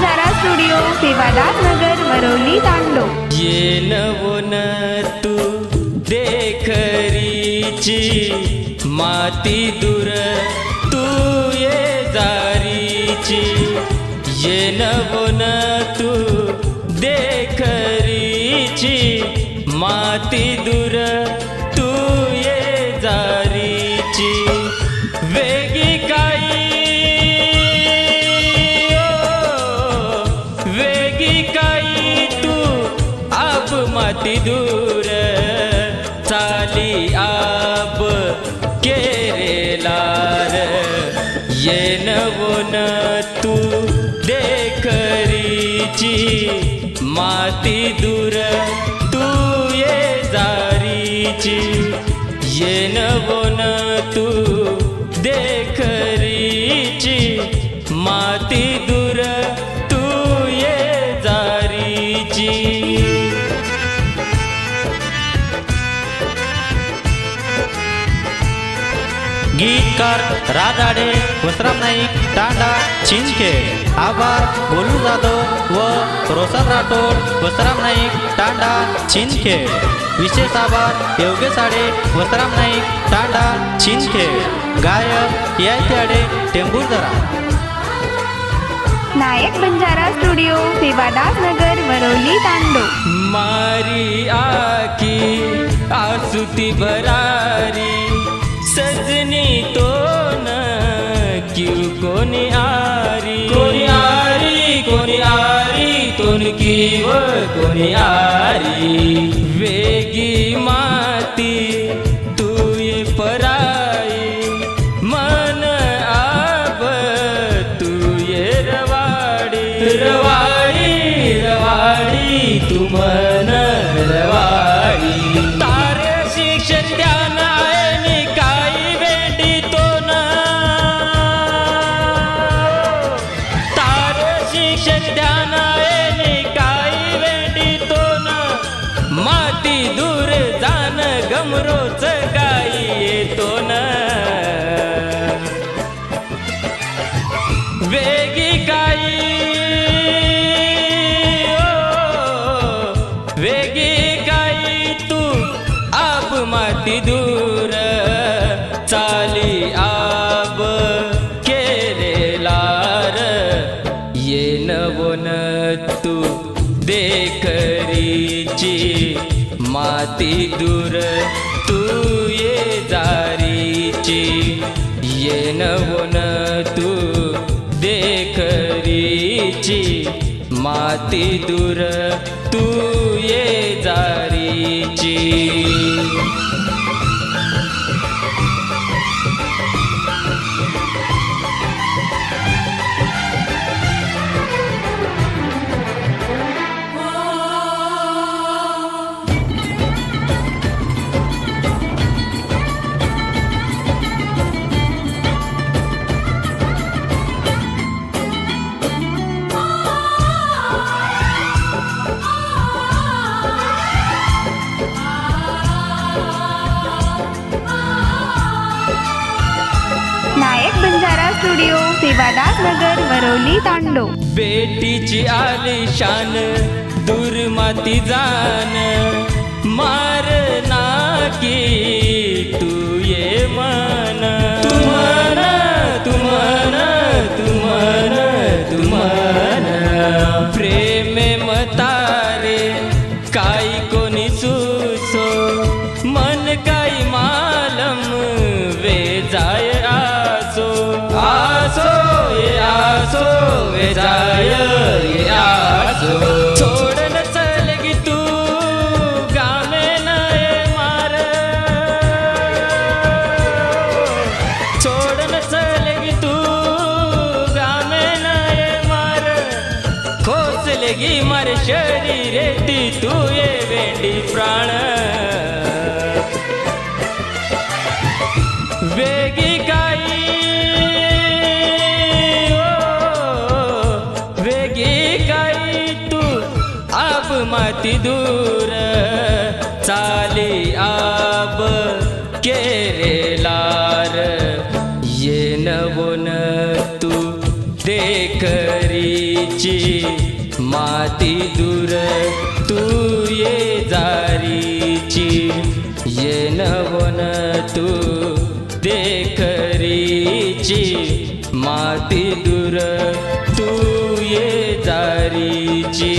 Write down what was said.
Banjara studio, Sevadas नगर, वरवली, तांडो. ये नवोन तू देखरीची माती दूर तू ये जारीची. ये नवोन तू देखरीची माती दूर तू ये जारीची. वेगी काही वेगी काही तू आब माती दूर चाली आब केरेलार. ये नवोन तू देखरीची माती दूर तू ये जारीची. ये नवोन तू देखरीची माती दूर तू ये जारीची. गीतकार राजाडे, वसराम नाईक, तांडा, चिंचखेड. आभार गोलू जाधव व रोशन राठोड, वसराम नाईक, तांडा, चिंचखेड. विशेष आभार योगेश साडे, वसराम नाईक, तांडा, चिंचखेड. गायक यायत्याडे, टेंभुर्णा. नायक बंजारा स्टुडिओ, सेवादास नगर, वरवली, तांडो. मारी आखी आसुती भरारी सजनी तो न क्यों कोणी आरी. कोणी आरी कोणी आरी तोन की व कोणी आरी. वेगी माती तू ये पराई मन आब तू ये रवाडी. रवाडी रवाडी तू मन रवाडी. तारे शिक्षण ध्यान आहे काही वेंडी तो न. तारे शिक्षण ध्यान आहे काही वेंडी तो न. माती दूर जान गमरोच गाई येतो न. वेगी काही वेगी काही तू आब माती दूर चाली आब केरेलार. ये नवोन तू देखरीची माती दूर तू ये जारीची. ये नवोन तू देखरीची माती दूर तू ये जारीची. नायक बंजारा स्टुडिओ, सेवादास नगर, वरवली, तांडो. बेटीची आलिशान दूर माती जान मार नाकी तू ये मन. तू मन तू मन तू मन तू मन. प्रेमे मतारे काही कोणी सुसो मन काही मालम वे जाय आसो. आसो ये आसो वे जाय ये आसो. छोडन चलगी तू गामे नये मार. छोडन चलगी तू गामे नये मार. खोसलगी मारे शरीरे ती तू ये वेंडी प्राण. वेगी काही वेगी काही तू आब माती दूर चाली आब केरेलार. ये नवोन तू देखरी माती दूर तू ये जारीची येन वन तू देखरीची माती दूर तू ये जारीची